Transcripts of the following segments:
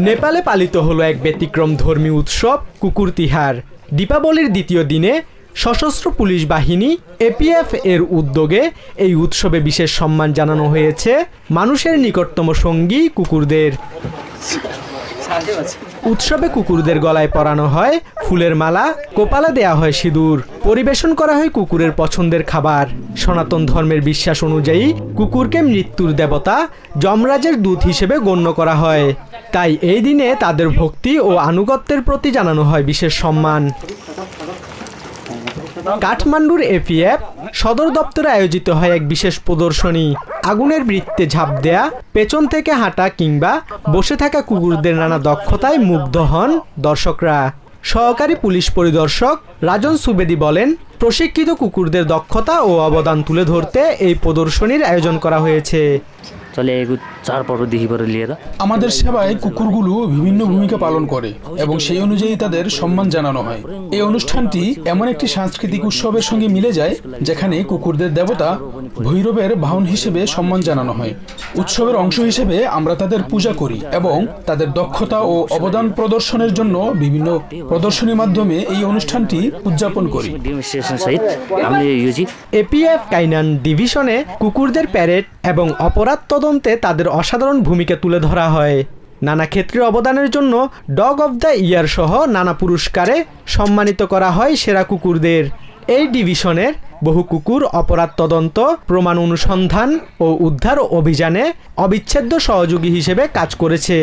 নেপালে পালিত হলো এক ব্যতিক্রম ধর্মী উৎসব কুকুর তিহার। দীপাবলির দ্বিতীয় দিনে সশস্ত্র পুলিশ বাহিনী এপিএফ এর উদ্যোগে এই উৎসবে বিশেষ সম্মান জানানো হয়েছে মানুষের নিকটতম সঙ্গী কুকুরদের। উৎসবে কুকুরদের গলায় পরানো হয় ফুলের মালা, কপালে দেয়া হয় সিঁদুর, পরিবেশন করা হয় কুকুরের পছন্দের খাবার। সনাতন ধর্মের বিশ্বাস অনুযায়ী কুকুরকে মৃত্যুর দেবতা যমরাজের দূত হিসেবে গণ্য করা হয়, তাই এই দিনে তাদের ভক্তি ও আনুগত্যের প্রতি জানানো হয় বিশেষ সম্মান। কাঠমান্ডুর এপিএফ সদর দপ্তরে আয়োজিত হয় এক বিশেষ প্রদর্শনী। আগুনের বৃত্তে ঝাঁপ দেয়া, পেছন থেকে হাঁটা কিংবা বসে থাকা কুকুরদের নানা দক্ষতায় মুগ্ধ হন দর্শকরা। সহকারী পুলিশ পরিদর্শক রাজন সুবেদি বলেন, প্রশিক্ষিত কুকুরদের দক্ষতা ও অবদান তুলে ধরতে এই প্রদর্শনীর আয়োজন করা হয়েছে। আমাদের সেবায় কুকুরগুলো বিভিন্ন ভূমিকা পালন করে এবং সেই অনুযায়ী তাদের সম্মান জানানো হয়। এই অনুষ্ঠানটি এমন একটি সাংস্কৃতিক উৎসবের সঙ্গে মিলে যায় যেখানে কুকুরদের দেবতা ভৈরবের বাহন হিসেবে সম্মান জানানো হয়। উৎসবের অংশ হিসেবে আমরা তাদের পূজা করি এবং তাদের দক্ষতা ও অবদান প্রদর্শনের জন্য বিভিন্ন প্রদর্শনীর মাধ্যমে এই অনুষ্ঠানটি উদযাপন করি। এপিএফ কাইনান ডিভিশনে কুকুরদের প্যারেড এবং অপরাধ তদন্তে তাদের অসাধারণ ভূমিকা তুলে ধরা হয়। নানা ক্ষেত্রে অবদানের জন্য ডগ অব দ্য ইয়ার সহ নানা পুরস্কারে সম্মানিত করা হয় সেরা কুকুরদের। এই ডিভিশনের বহু কুকুর অপরাধ তদন্ত, প্রমাণ অনুসন্ধান ও উদ্ধার অভিযানে অবিচ্ছেদ্য সহযোগী হিসেবে কাজ করেছে।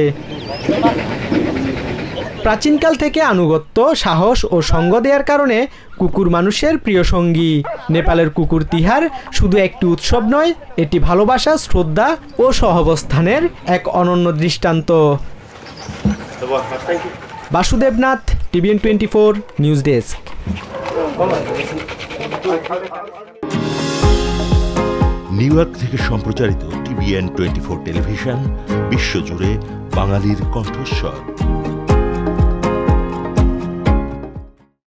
প্রাচীনকাল থেকে আনুগত্য, সাহস ও সঙ্গ দেওয়ার কারণে কুকুর মানুষের প্রিয় সঙ্গী। নেপালের কুকুর তিহার শুধু একটি উৎসব নয়, এটি ভালোবাসা, শ্রদ্ধা ও সহাবস্থানের এক অনন্য দৃষ্টান্ত। Basudebnath, TVN 24 news desk. New York থেকে সম্প্রচারিত টিভিএন 24 টেলিভিশন বিশ্বজুড়ে বাঙালির কণ্ঠস্বর।